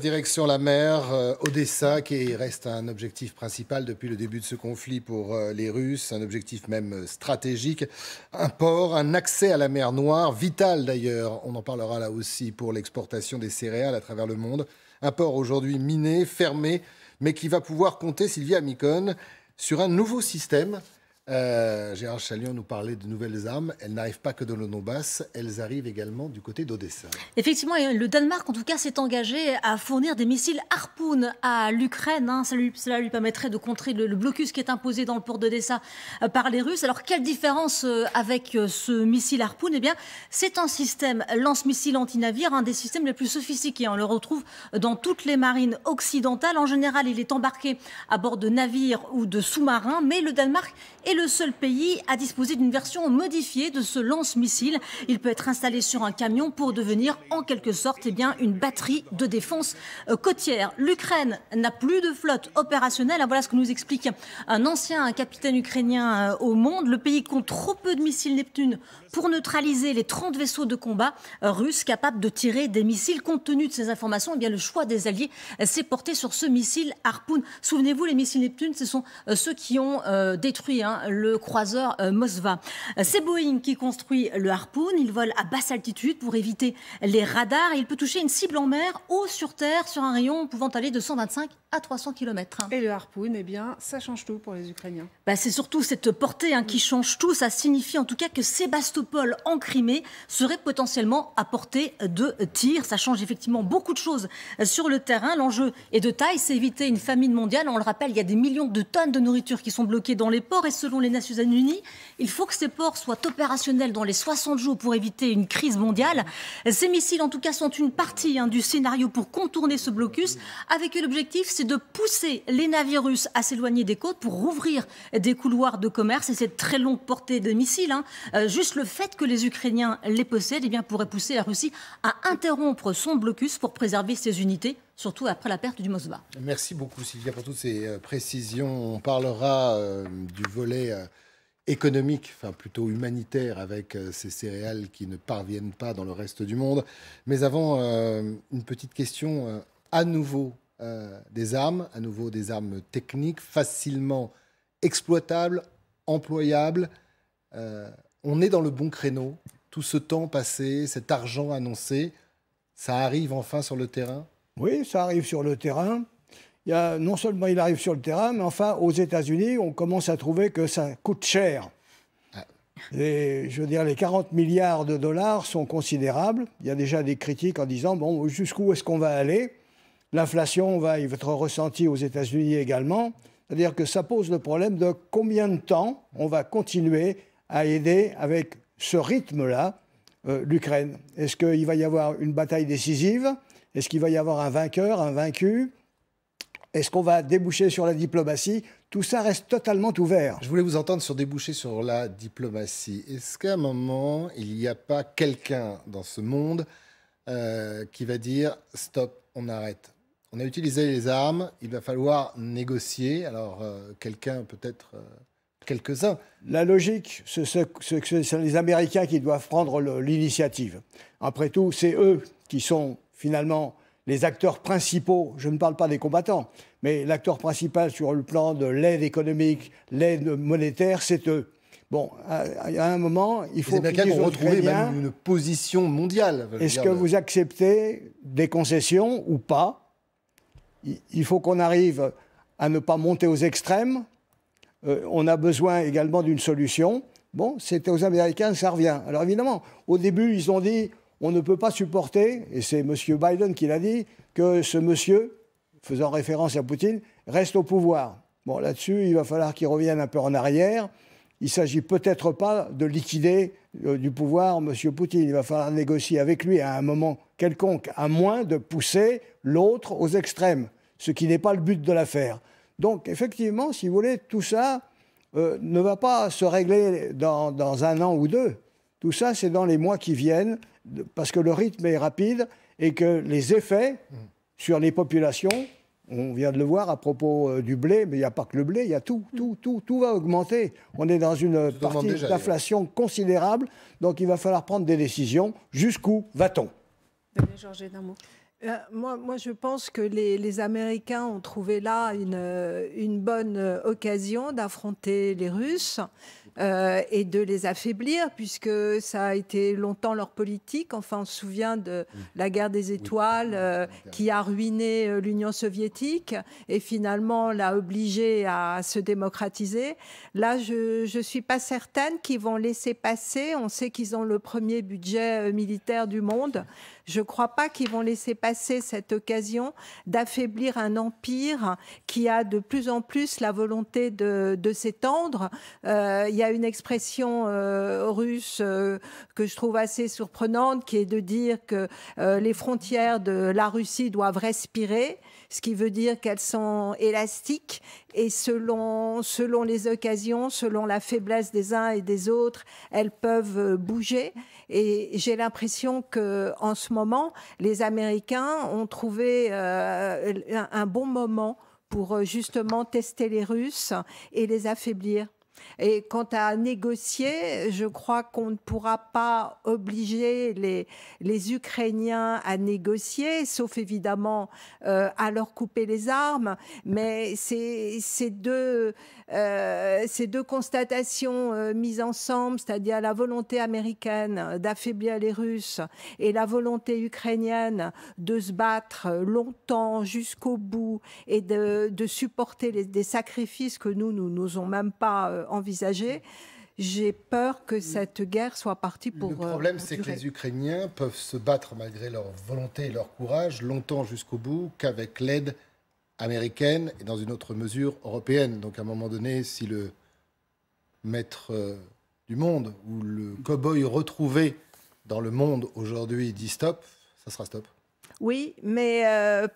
Direction la mer, Odessa, qui reste un objectif principal depuis le début de ce conflit pour les Russes, un objectif même stratégique. Un port, un accès à la mer Noire, vital d'ailleurs, on en parlera là aussi pour l'exportation des céréales à travers le monde. Un port aujourd'hui miné, fermé, mais qui va pouvoir compter, Sylvia Micone, sur un nouveau système. Gérard Chalion nous parlait de nouvelles armes. Elles n'arrivent pas que dans le Donbass, elles arrivent également du côté d'Odessa. Effectivement, le Danemark, en tout cas, s'est engagé à fournir des missiles Harpoon à l'Ukraine. Cela lui permettrait de contrer le blocus qui est imposé dans le port d'Odessa par les Russes. Alors, quelle différence avec ce missile Harpoon? Eh bien, c'est un système lance-missile anti-navire, un des systèmes les plus sophistiqués. On le retrouve dans toutes les marines occidentales. En général, il est embarqué à bord de navires ou de sous-marins, mais le Danemark est le seul pays à disposer d'une version modifiée de ce lance-missile. Il peut être installé sur un camion pour devenir en quelque sorte une batterie de défense côtière. L'Ukraine n'a plus de flotte opérationnelle. Voilà ce que nous explique un capitaine ukrainien au Monde. Le pays compte trop peu de missiles Neptune pour neutraliser les 30 vaisseaux de combat russes capables de tirer des missiles. Compte tenu de ces informations, le choix des Alliés s'est porté sur ce missile Harpoon. Souvenez-vous, les missiles Neptune, ce sont ceux qui ont détruit le croiseur Moskva. C'est Boeing qui construit le Harpoon. Il vole à basse altitude pour éviter les radars. Il peut toucher une cible en mer ou sur terre sur un rayon pouvant aller de 125 à 300 km. Et le Harpoon, ça change tout pour les Ukrainiens. C'est surtout cette portée qui change tout. Ça signifie en tout cas que Sébastopol en Crimée serait potentiellement à portée de tir. Ça change effectivement beaucoup de choses sur le terrain. L'enjeu est de taille, c'est éviter une famine mondiale. On le rappelle, il y a des millions de tonnes de nourriture qui sont bloquées dans les ports et selon les Nations Unies, il faut que ces ports soient opérationnels dans les 60 jours pour éviter une crise mondiale. Ces missiles en tout cas sont une partie du scénario pour contourner ce blocus avec l'objectif, c'est de pousser les navires russes à s'éloigner des côtes pour rouvrir des couloirs de commerce et cette très longue portée de missiles. Juste le fait que les Ukrainiens les possèdent pourrait pousser la Russie à interrompre son blocus pour préserver ses unités, surtout après la perte du Moskva. Merci beaucoup Sylvia pour toutes ces précisions. On parlera du volet économique, enfin plutôt humanitaire avec ces céréales qui ne parviennent pas dans le reste du monde. Mais avant, une petite question à nouveau. Des armes, à nouveau des armes techniques, facilement exploitables, employables. On est dans le bon créneau. Tout ce temps passé, cet argent annoncé, ça arrive enfin sur le terrain? Oui, ça arrive sur le terrain. Non seulement il arrive sur le terrain, mais enfin, aux États-Unis, on commence à trouver que ça coûte cher. Je veux dire, les 40 milliards de dollars sont considérables. Il y a déjà des critiques en disant, bon, jusqu'où est-ce qu'on va aller? L'inflation va être ressentie aux États-Unis également. C'est-à-dire que ça pose le problème de combien de temps on va continuer à aider avec ce rythme-là l'Ukraine. Est-ce qu'il va y avoir une bataille décisive? Est-ce qu'il va y avoir un vainqueur, un vaincu? Est-ce qu'on va déboucher sur la diplomatie? Tout ça reste totalement ouvert. Je voulais vous entendre sur déboucher sur la diplomatie. Est-ce qu'à un moment, il n'y a pas quelqu'un dans ce monde qui va dire « stop, on arrête ». On a utilisé les armes, il va falloir négocier. Alors, quelqu'un, peut-être quelques-uns. La logique, c'est les Américains qui doivent prendre l'initiative. Après tout, c'est eux qui sont finalement les acteurs principaux. Je ne parle pas des combattants, mais l'acteur principal sur le plan de l'aide économique, l'aide monétaire, c'est eux. Bon, à un moment, il faut... Les Américains ont retrouvé même une position mondiale. Est-ce que vous acceptez des concessions ou pas? Il faut qu'on arrive à ne pas monter aux extrêmes. On a besoin également d'une solution. Bon, c'était aux Américains, ça revient. Alors évidemment, au début, ils ont dit on ne peut pas supporter, et c'est M. Biden qui l'a dit, que ce monsieur, faisant référence à Poutine, reste au pouvoir. Bon, là-dessus, il va falloir qu'il revienne un peu en arrière. Il ne s'agit peut-être pas de liquider du pouvoir M. Poutine. Il va falloir négocier avec lui à un moment quelconque, à moins de pousser l'autre aux extrêmes, ce qui n'est pas le but de l'affaire. Donc, effectivement, si vous voulez, tout ça ne va pas se régler dans un an ou deux. Tout ça, c'est dans les mois qui viennent, parce que le rythme est rapide et que les effets sur les populations, on vient de le voir à propos du blé, mais il n'y a pas que le blé, il y a tout va augmenter. On est dans une partie d'inflation considérable, donc il va falloir prendre des décisions. Jusqu'où va-t-on? Georges, d'un mot. Moi, je pense que les Américains ont trouvé là une bonne occasion d'affronter les Russes et de les affaiblir, puisque ça a été longtemps leur politique. Enfin, on se souvient de la guerre des étoiles qui a ruiné l'Union soviétique et finalement l'a obligée à se démocratiser. Là, je ne suis pas certaine qu'ils vont laisser passer. On sait qu'ils ont le premier budget militaire du monde. Je ne crois pas qu'ils vont laisser passer cette occasion d'affaiblir un empire qui a de plus en plus la volonté de s'étendre. Il y a une expression russe que je trouve assez surprenante, qui est de dire que les frontières de la Russie doivent respirer, ce qui veut dire qu'elles sont élastiques et selon les occasions, selon la faiblesse des uns et des autres, elles peuvent bouger. Et j'ai l'impression qu'en ce moment, les Américains ont trouvé un bon moment pour justement tester les Russes et les affaiblir. Et quant à négocier, je crois qu'on ne pourra pas obliger les Ukrainiens à négocier, sauf évidemment à leur couper les armes. Mais ces deux constatations mises ensemble, c'est-à-dire la volonté américaine d'affaiblir les Russes et la volonté ukrainienne de se battre longtemps jusqu'au bout et de supporter des sacrifices que nous n'osons même pas envisager, j'ai peur que cette guerre soit partie pour Le problème, pour c'est que durer. les Ukrainiens peuvent se battre malgré leur volonté et leur courage longtemps jusqu'au bout qu'avec l'aide américaine et dans une autre mesure européenne. Donc à un moment donné, si le maître du monde ou le cow-boy retrouvé dans le monde aujourd'hui dit stop, ça sera stop. Oui, mais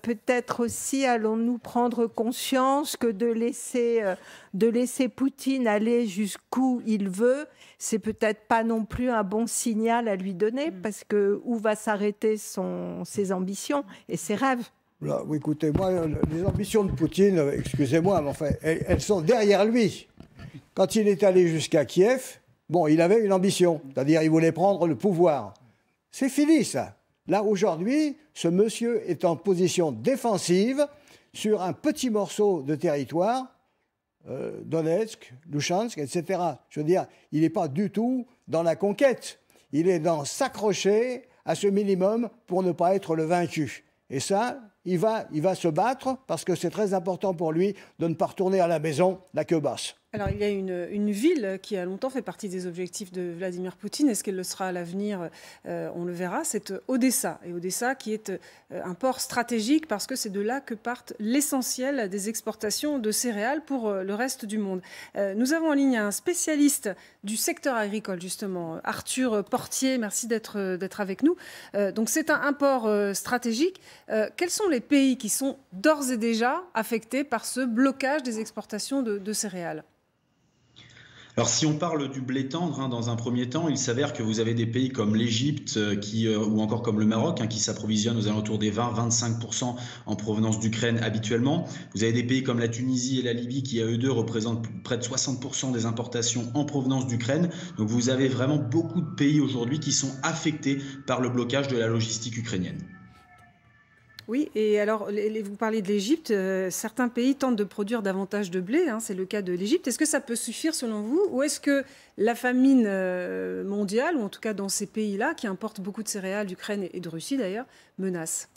peut-être aussi allons-nous prendre conscience que de laisser Poutine aller jusqu'où il veut, c'est peut-être pas non plus un bon signal à lui donner, parce que où va s'arrêter ses ambitions et ses rêves? Là, oui, écoutez, moi, les ambitions de Poutine, excusez-moi, mais enfin, elles sont derrière lui. Quand il est allé jusqu'à Kiev, bon, il avait une ambition, c'est-à-dire il voulait prendre le pouvoir. C'est fini, ça. Là, aujourd'hui, ce monsieur est en position défensive sur un petit morceau de territoire, Donetsk, Luhansk, etc. Je veux dire, il n'est pas du tout dans la conquête. Il est dans s'accrocher à ce minimum pour ne pas être le vaincu. Et ça, il va se battre parce que c'est très important pour lui de ne pas retourner à la maison la queue basse. Alors, il y a une ville qui a longtemps fait partie des objectifs de Vladimir Poutine. Est-ce qu'elle le sera à l'avenir? On le verra. C'est Odessa. Et Odessa qui est un port stratégique parce que c'est de là que partent l'essentiel des exportations de céréales pour le reste du monde. Nous avons en ligne un spécialiste du secteur agricole, justement, Arthur Portier. Merci d'être avec nous. Donc, c'est un port stratégique. Quels sont les pays qui sont d'ores et déjà affectés par ce blocage des exportations de céréales? Alors si on parle du blé tendre, dans un premier temps, il s'avère que vous avez des pays comme l'Égypte ou encore comme le Maroc qui s'approvisionnent aux alentours des 20-25% en provenance d'Ukraine habituellement. Vous avez des pays comme la Tunisie et la Libye qui, à eux deux, représentent près de 60% des importations en provenance d'Ukraine. Donc vous avez vraiment beaucoup de pays aujourd'hui qui sont affectés par le blocage de la logistique ukrainienne. Oui, et alors, vous parlez de l'Égypte, certains pays tentent de produire davantage de blé, c'est le cas de l'Égypte. Est-ce que ça peut suffire selon vous, ou est-ce que la famine mondiale, ou en tout cas dans ces pays-là, qui importent beaucoup de céréales d'Ukraine et de Russie d'ailleurs, menace?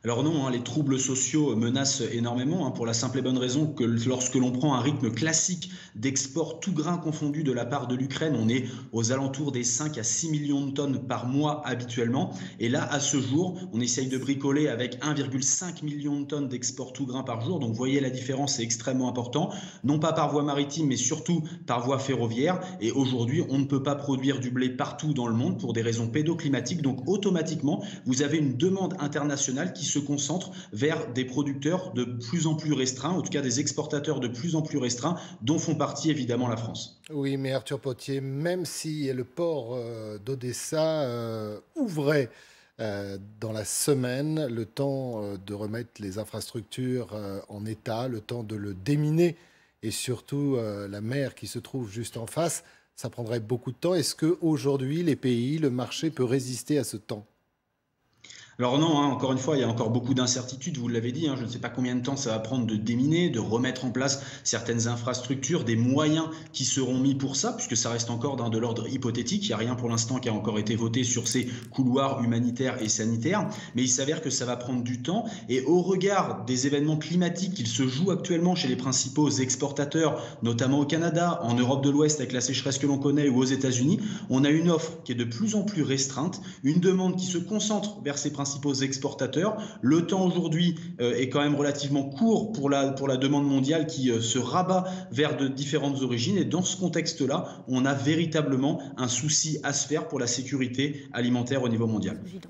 Alors non, les troubles sociaux menacent énormément pour la simple et bonne raison que lorsque l'on prend un rythme classique d'export tout grain confondu de la part de l'Ukraine, on est aux alentours des 5 à 6 millions de tonnes par mois habituellement. Et là, à ce jour, on essaye de bricoler avec 1,5 million de tonnes d'export tout grain par jour. Donc vous voyez la différence, c'est extrêmement important. Non pas par voie maritime, mais surtout par voie ferroviaire. Et aujourd'hui, on ne peut pas produire du blé partout dans le monde pour des raisons pédoclimatiques. Donc automatiquement, vous avez une demande internationale qui se concentre vers des producteurs de plus en plus restreints, en tout cas des exportateurs de plus en plus restreints, dont font partie évidemment la France. Oui, mais Arthur Portier, même si le port d'Odessa ouvrait dans la semaine, le temps de remettre les infrastructures en état, le temps de le déminer, et surtout la mer qui se trouve juste en face, ça prendrait beaucoup de temps. Est-ce qu'aujourd'hui, les pays, le marché peut résister à ce temps ? Alors non, encore une fois, il y a encore beaucoup d'incertitudes, vous l'avez dit, je ne sais pas combien de temps ça va prendre de déminer, de remettre en place certaines infrastructures, des moyens qui seront mis pour ça, puisque ça reste encore de l'ordre hypothétique, il n'y a rien pour l'instant qui a encore été voté sur ces couloirs humanitaires et sanitaires, mais il s'avère que ça va prendre du temps, et au regard des événements climatiques qui se jouent actuellement chez les principaux exportateurs, notamment au Canada, en Europe de l'Ouest avec la sécheresse que l'on connaît, ou aux États-Unis, on a une offre qui est de plus en plus restreinte, une demande qui se concentre vers ces principaux exportateurs. Le temps aujourd'hui est quand même relativement court pour la demande mondiale qui se rabat vers de différentes origines, et dans ce contexte-là, on a véritablement un souci à se faire pour la sécurité alimentaire au niveau mondial. Évident.